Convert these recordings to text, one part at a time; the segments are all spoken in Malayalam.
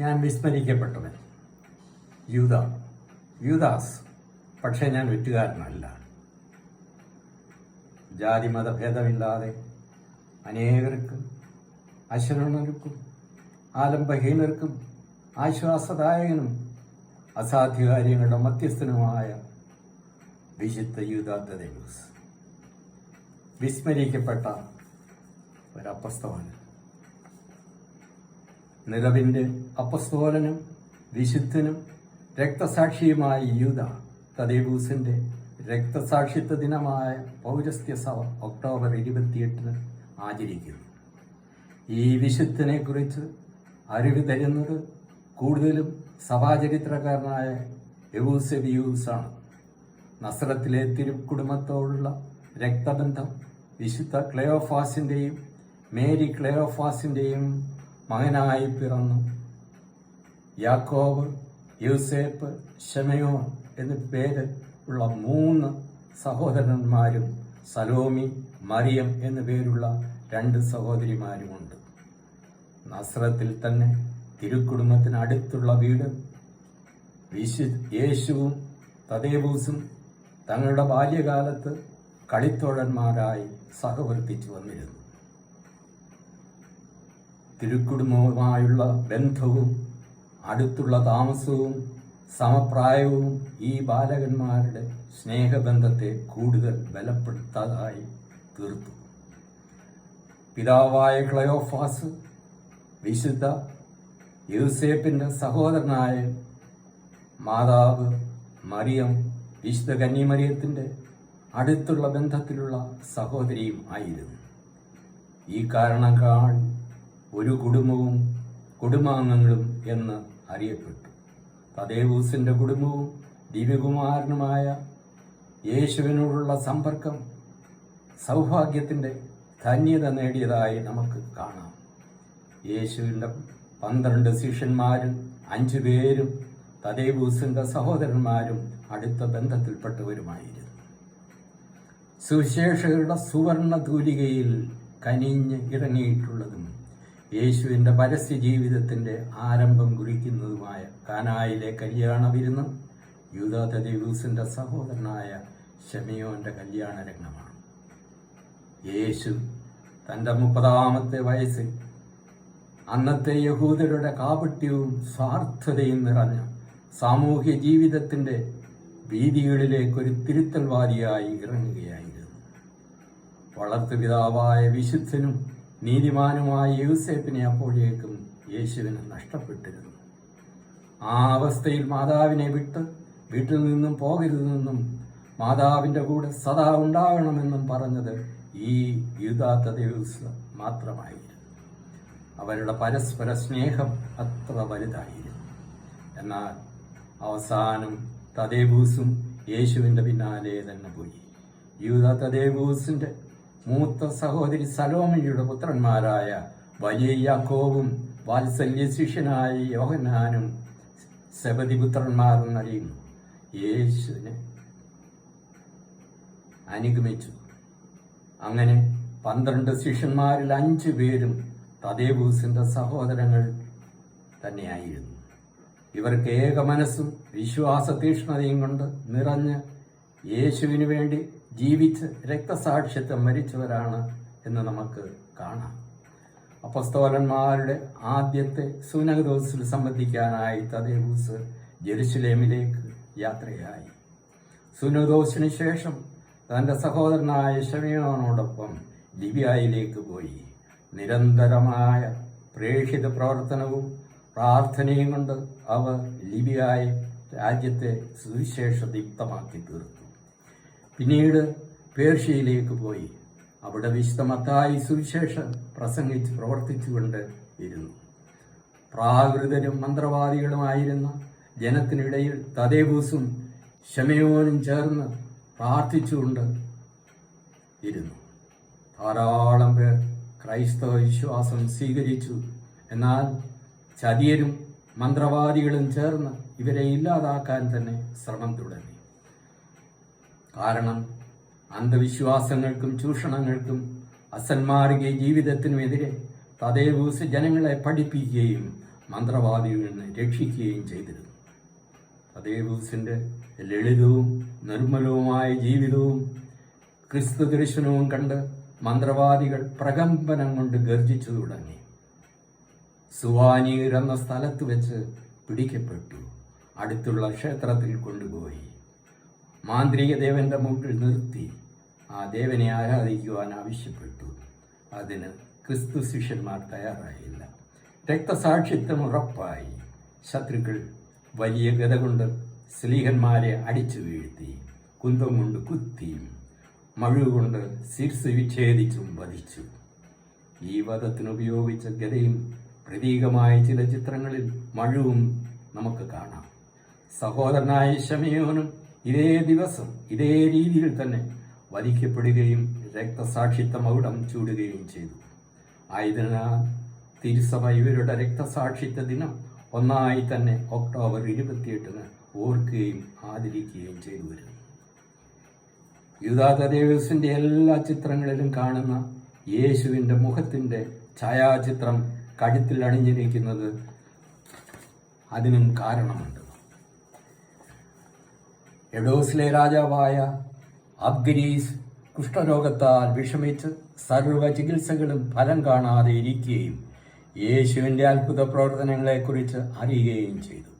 ഞാൻ വിസ്മരിക്കപ്പെട്ടവൻ, യൂദാസ്. പക്ഷേ ഞാൻ വെറ്റുകാരനല്ല. ജാതിമത ഭേദമില്ലാതെ അനേകർക്കും, അശരണർക്കും, ആലംബഹീനർക്കും ആശ്വാസദായകനും അസാധ്യകാര്യങ്ങളുടെ മധ്യസ്ഥനുമായ വിശുദ്ധ യൂദാ തദേവൂസ്, വിസ്മരിക്കപ്പെട്ട ഒരപ്പസ്തോലൻ, നിറവിൻ്റെ അപ്പസ്തോലനും വിശുദ്ധനും രക്തസാക്ഷിയുമായ യൂദാ തദേവൂസിന്റെ രക്തസാക്ഷിത്വ ദിനമായ പൗരസ്ത്യ സഭ ഒക്ടോബർ 28 ആചരിക്കുന്നു. ഈ വിശുദ്ധനെ കുറിച്ച് അറിവ് തരുന്നത് കൂടുതലും സഭാചരിത്രകാരനായ യൂസെബിയൂസാണ്. നസ്രത്തിലെ തിരുക്കുടുംബത്തോടുള്ള രക്തബന്ധം വിശുദ്ധ ക്ലെയോഫാസിന്റെയും മേരി ക്ലെയോഫാസിന്റെയും മകനായി പിറന്നു. യാക്കോബ്, യൂസേപ്പ്, ശമയോൻ എന്നു പേര് ഉള്ള 3 സഹോദരന്മാരും സലോമി, മറിയം എന്നു പേരുള്ള 2 സഹോദരിമാരുമുണ്ട്. നസ്രത്തിൽ തന്നെ തിരുക്കുടുംബത്തിന് അടുത്തുള്ള വീട് യേശുവും തദേവൂസും തങ്ങളുടെ ബാല്യകാലത്ത് കളിത്തോഴന്മാരായി സഹവർത്തിച്ചു വന്നിരുന്നു. തിരുക്കുടുംബവുമായുള്ള ബന്ധവും അടുത്തുള്ള താമസവും സമപ്രായവും ഈ ബാലകന്മാരുടെ സ്നേഹബന്ധത്തെ കൂടുതൽ ബലപ്പെടുത്താതായി തീർത്തു. പിതാവായ ക്ലെയോഫാസ് വിശുദ്ധ യൂസേപ്പിന്റെ സഹോദരനായ മാതാവ് മറിയം വിശുദ്ധ കന്യമറിയത്തിന്റെ അടുത്തുള്ള ബന്ധത്തിലുള്ള സഹോദരിയും ആയിരുന്നു. ഈ കാരണക്കാൾ ഒരു കുടുംബവും കുടുംബാംഗങ്ങളും എന്ന് അറിയപ്പെട്ടു. തദേവൂസിന്റെ കുടുംബവും ദിവ്യകുമാരനുമായ യേശുവിനോടുള്ള സമ്പർക്കം സൗഭാഗ്യത്തിന്റെ ധന്യത നേടിയതായി നമുക്ക് കാണാം. യേശുവിന്റെ 12 ശിഷ്യന്മാരിൽ 5 പേരും തദേവൂസിന്റെ സഹോദരന്മാരും അടുത്ത ബന്ധത്തിൽപ്പെട്ടവരുമായിരുന്നു. സുവിശേഷകരുടെ സുവർണ തൂലികയിൽ കനിഞ്ഞ് ഇറങ്ങിയിട്ടുള്ളതും യേശുവിന്റെ പരസ്യ ജീവിതത്തിന്റെ ആരംഭം കുറിക്കുന്നതുമായ കാനായിലെ കല്യാണ വിരുന്ന് യൂദാ തദേവൂസിന്റെ സഹോദരനായ ശമയോന്റെ കല്യാണ രംഗമാണ്. യേശു തന്റെ 30ാമത്തെ വയസ്സിൽ അന്നത്തെ യഹൂദരുടെ കാപട്യവും സ്വാർത്ഥതയും നിറഞ്ഞ സാമൂഹ്യ ജീവിതത്തിന്റെ വീതികളിലേക്കൊരു തിരുത്തൽവാദിയായി ഇറങ്ങുകയായിരുന്നു. വളർത്തുപിതാവായ വിശുദ്ധനും നീതിമാനുമായ യൂസേപ്പിനെ അപ്പോഴേക്കും യേശുവിന് നഷ്ടപ്പെട്ടിരുന്നു. ആ അവസ്ഥയിൽ മാതാവിനെ വിട്ട് വീട്ടിൽ നിന്നും പോകരുതെന്നും മാതാവിന്റെ കൂടെ സദാ ഉണ്ടാകണമെന്നും പറഞ്ഞത് ഈ യൂദാ തദേവൂസ് മാത്രമായിരുന്നു. അവരുടെ പരസ്പര സ്നേഹം അത്ര വലുതായിരുന്നു. എന്നാൽ അവസാനം തദേവൂസും യേശുവിന്റെ പിന്നാലെ തന്നെ പോയി. യൂദാ തദേവൂസിന്റെ മൂത്ത സഹോദരി സലോമിയുടെ പുത്രന്മാരായ വലിയ യാക്കോബും വാത്സല്യ ശിഷ്യനായ യോഹന്നാനും സെബദി പുത്രന്മാരെന്നറിയുന്നു യേശുവിനെ അനുഗമിച്ചു. അങ്ങനെ 12 ശിഷ്യന്മാരിൽ 5 പേരും തദേവൂസിന്റെ സഹോദരങ്ങൾ തന്നെയായിരുന്നു. ഇവർക്ക് ഏക മനസ്സും വിശ്വാസ തീഷ്ണതയും കൊണ്ട് നിറഞ്ഞ് യേശുവിനു വേണ്ടി ജീവിച്ച് രക്തസാക്ഷിത്വം മരിച്ചവരാണ് എന്ന് നമുക്ക് കാണാം. അപ്പസ്തോലന്മാരുടെ ആദ്യത്തെ സുനഹദോസിൽ സംബന്ധിക്കാനായി തദേവൂസ് ജെറുസലേമിലേക്ക് യാത്രയായി. സുനഹദോസിന് ശേഷം തന്റെ സഹോദരനായ ശമയോനോടൊപ്പം ലിബിയയിലേക്ക് പോയി. നിരന്തരമായ പ്രേക്ഷിത പ്രവർത്തനവും പ്രാർത്ഥനയും കൊണ്ട് അവർ ലിബിയായ രാജ്യത്തെ സുവിശേഷദീപ്തമാക്കി തീർത്തു. പിന്നീട് പേർഷ്യയിലേക്ക് പോയി. അവിടെ വിശുദ്ധ മത്തായി സുവിശേഷം പ്രസംഗിച്ച് പ്രവർത്തിച്ചുകൊണ്ട് ഇരുന്നു. പ്രാകൃതരും മന്ത്രവാദികളുമായിരുന്ന ജനത്തിനിടയിൽ തദേവൂസും ശമയോനും ചേർന്ന് പ്രാർത്ഥിച്ചുകൊണ്ട് ഇരുന്നു. ധാരാളം പേർ ക്രൈസ്തവ വിശ്വാസം സ്വീകരിച്ചു. എന്നാൽ ചതിയരും മന്ത്രവാദികളും ചേർന്ന് ഇവരെ ഇല്ലാതാക്കാൻ തന്നെ ശ്രമം തുടങ്ങി. കാരണം അന്ധവിശ്വാസങ്ങൾക്കും ചൂഷണങ്ങൾക്കും അസന്മാർഗീയ ജീവിതത്തിനുമെതിരെ തദേവൂസ് ജനങ്ങളെ പഠിപ്പിക്കുകയും മന്ത്രവാദിയിൽ നിന്ന് രക്ഷിക്കുകയും ചെയ്തിരുന്നു. തദേവൂസിന്റെ ലളിതവും നിർമ്മലവുമായ ജീവിതവും ക്രിസ്തു ദർശനവും കണ്ട് മന്ത്രവാദികൾ പ്രകമ്പനം കൊണ്ട് ഗർജിച്ചു തുടങ്ങി. സുവാനീർ എന്ന സ്ഥലത്ത് വെച്ച് പിടിക്കപ്പെട്ടു. അടുത്തുള്ള ക്ഷേത്രത്തിൽ കൊണ്ടുപോയി മാന്ത്രിക ദേവന്റെ മുമ്പിൽ നിർത്തി ആ ദേവനെ ആരാധിക്കുവാൻ ആവശ്യപ്പെട്ടു. അതിന് ക്രിസ്തു ശിഷ്യന്മാർ തയ്യാറായില്ല. രക്തസാക്ഷിത്വം ഉറപ്പായി. ശത്രുക്കൾ വലിയ ഗത കൊണ്ട് സ്ലീഹന്മാരെ അടിച്ചു വീഴ്ത്തി, കുന്തം കൊണ്ട് കുത്തിയും മഴുകൊണ്ട് ശിരസ് വിച്ഛേദിച്ചും വധിച്ചു. ഈ വധത്തിനുപയോഗിച്ച ഗതയും പ്രതീകമായ ചില ചിത്രങ്ങളിൽ മഴുവും നമുക്ക് കാണാം. സഹോദരനായ ശമയോനും ഇതേ ദിവസം ഇതേ രീതിയിൽ തന്നെ വധിക്കപ്പെടുകയും രക്തസാക്ഷിത്വ മകുടം ചൂടുകയും ചെയ്തു. ആയതിനാൽ തിരുസഭ ഇവരുടെ രക്തസാക്ഷിത്വ ദിനം ഒന്നായി തന്നെ ഒക്ടോബർ 28 ഓർക്കുകയും ആദരിക്കുകയും ചെയ്തു വരുന്നു. യൂദാ തദേവൂസിന്റെ എല്ലാ ചിത്രങ്ങളിലും കാണുന്ന യേശുവിന്റെ മുഖത്തിന്റെ ഛായാചിത്രം കഴുത്തിൽ അണിഞ്ഞിരിക്കുന്നത് അതിനും കാരണമുണ്ട്. എഡോസിലെ രാജാവായ അബ്ഗരീസ് കുഷ്ഠരോഗത്താൽ വിഷമിച്ച് സർവ്വ ചികിത്സകളും ഫലം കാണാതെ ഇരിക്കുകയും യേശുവിൻ്റെ അത്ഭുത പ്രവർത്തനങ്ങളെക്കുറിച്ച് അറിയുകയും ചെയ്തു.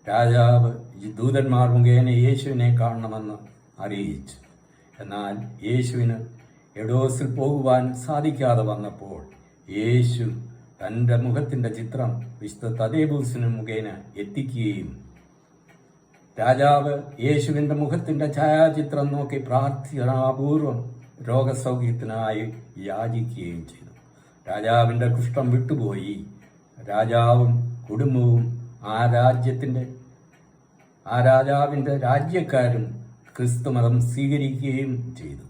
രാജാവ് ദൂതന്മാർ മുഖേന യേശുവിനെ കാണണമെന്ന് അറിയിച്ചു. എന്നാൽ യേശുവിന് എഡോസിൽ പോകുവാൻ സാധിക്കാതെ വന്നപ്പോൾ യേശു തൻ്റെ മുഖത്തിൻ്റെ ചിത്രം വിശുദ്ധ തദേവൂസിന് മുഖേന എത്തിക്കുകയും രാജാവ് യേശുവിൻ്റെ മുഖത്തിൻ്റെ ഛായാചിത്രം നോക്കി പ്രാർത്ഥനാപൂർവം രോഗസൗഖ്യത്തിനായി യാചിക്കുകയും ചെയ്തു. രാജാവിൻ്റെ കുഷ്ഠം വിട്ടുപോയി. രാജാവും കുടുംബവും ആ രാജാവിൻ്റെ രാജ്യക്കാരും ക്രിസ്തുമതം സ്വീകരിക്കുകയും ചെയ്തു.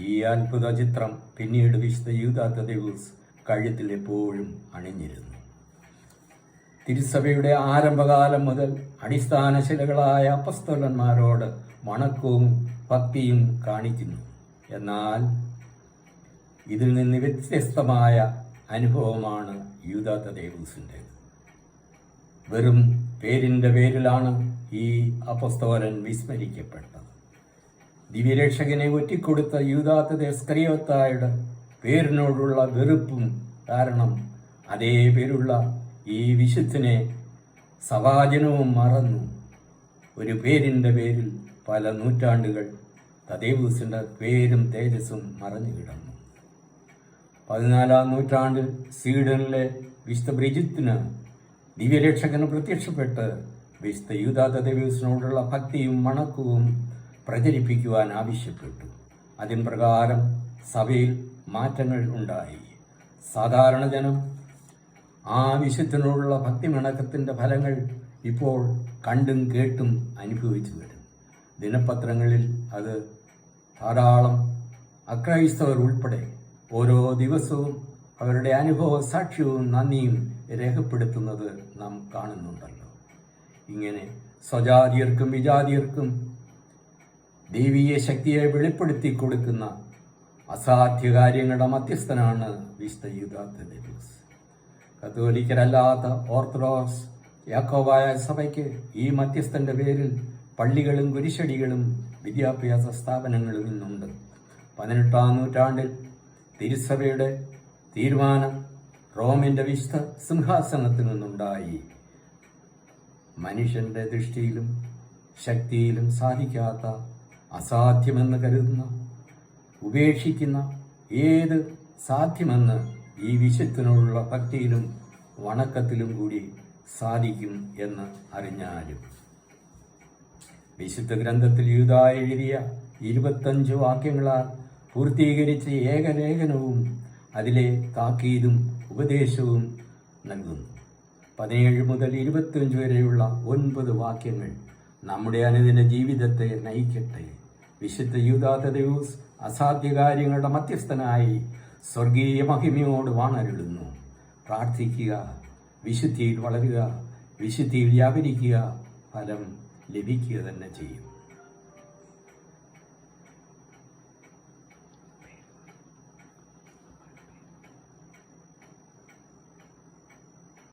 ഈ അത്ഭുത ചിത്രം പിന്നീട് വിശുദ്ധ യൂദാ തദേവൂസ് കഴുത്തിൽ എപ്പോഴും അണിഞ്ഞിരുന്നു. തിരുസഭയുടെ ആരംഭകാലം മുതൽ അടിസ്ഥാന ശിലകളായ അപ്പസ്തോലന്മാരോട് വണക്കവും ഭക്തിയും കാണിക്കുന്നു. എന്നാൽ ഇതിൽ നിന്ന് വ്യത്യസ്തമായ അനുഭവമാണ് യൂദാ തദേവൂസിൻ്റേത്. വെറും പേരിൻ്റെ പേരിലാണ് ഈ അപ്പസ്തോലൻ വിസ്മരിക്കപ്പെട്ടത്. ദിവ്യരക്ഷകനെ ഒറ്റിക്കൊടുത്ത യൂദാ ഇസ്കറിയോത്തായുടെ പേരിനോടുള്ള വെറുപ്പും കാരണം അതേ പേരുള്ള ഈ വിശുദ്ധനെ സഭാജനവും മറന്നു. ഒരു പേരിൻ്റെ പേരിൽ പല നൂറ്റാണ്ടുകൾ തദേവൂസിൻ്റെ പേരും തേജസ്സും മറഞ്ഞു കിടന്നു. 14-ാം നൂറ്റാണ്ടിൽ സ്വീഡനിലെ വിശുദ്ധ ബ്രിജിത്തിന് ദിവ്യരക്ഷകന് പ്രത്യക്ഷപ്പെട്ട് വിശുദ്ധ യൂദാ തദേവൂസിനോടുള്ള ഭക്തിയും വണക്കവും പ്രചരിപ്പിക്കുവാൻ ആവശ്യപ്പെട്ടു. അതിൻ പ്രകാരം സഭയിൽ മാറ്റങ്ങൾ ഉണ്ടായി. സാധാരണ ജനം ആ വിശുദ്ധനോടുള്ള ഭക്തിമണക്കത്തിൻ്റെ ഫലങ്ങൾ ഇപ്പോൾ കണ്ടും കേട്ടും അനുഭവിച്ചു വരും. ദിനപത്രങ്ങളിൽ അത് ധാരാളം അക്രൈസ്തവർ ഉൾപ്പെടെ ഓരോ ദിവസവും അവരുടെ അനുഭവ സാക്ഷ്യവും നന്ദിയും രേഖപ്പെടുത്തുന്നത് നാം കാണുന്നുണ്ടല്ലോ. ഇങ്ങനെ സ്വജാതിയർക്കും വിജാതിയർക്കും ദൈവീയ ശക്തിയെ വെളിപ്പെടുത്തി കൊടുക്കുന്ന അസാധ്യ കാര്യങ്ങളുടെ മധ്യസ്ഥനാണ് വിശുദ്ധ യൂദാ തദേവൂസ്. കത്തോലിക്കരല്ലാത്ത ഓർത്തഡോക്സ് യാക്കോബായ സഭയ്ക്ക് ഈ മധ്യസ്ഥന്റെ പേരിൽ പള്ളികളും കുരിശടികളും വിദ്യാഭ്യാസ സ്ഥാപനങ്ങളും ഇന്നുണ്ട്. 18-ാം നൂറ്റാണ്ടിൽ തിരുസഭയുടെ തീരുമാനം റോമിന്റെ വിശുദ്ധ സിംഹാസനത്തിൽ നിന്നുണ്ടായി. മനുഷ്യന്റെ ദൃഷ്ടിയിലും ശക്തിയിലും സാധിക്കാത്ത, അസാധ്യമെന്ന് കരുതുന്ന, ഉപേക്ഷിക്കുന്ന ഏത് സാധ്യമെന്ന് ഈ വിശുദ്ധനോടുള്ള ഭക്തിയിലും വണക്കത്തിലും കൂടി സാധിക്കും എന്ന് അറിഞ്ഞാലും. വിശുദ്ധ ഗ്രന്ഥത്തിൽ യൂദാ എഴുതിയ 25 വാക്യങ്ങളാൽ പൂർത്തീകരിച്ച ഏകലേഖനവും അതിലെ താക്കീതും ഉപദേശവും നൽകുന്നു. 17 മുതൽ 25 വരെയുള്ള 9 വാക്യങ്ങൾ നമ്മുടെ അനുദിന ജീവിതത്തെ നയിക്കട്ടെ. വിശുദ്ധ യൂദാ തദേവൂസ് അസാധ്യ കാര്യങ്ങളുടെ മധ്യസ്ഥനായി സ്വർഗീയ മഹിമയോട് വാണരുളുന്നു. പ്രാർത്ഥിക്കുക, വിശുദ്ധിയിൽ വളരുക, വിശുദ്ധിയിൽ വ്യാപരിക്കുക, ഫലം ലഭിക്കുക തന്നെ ചെയ്യും.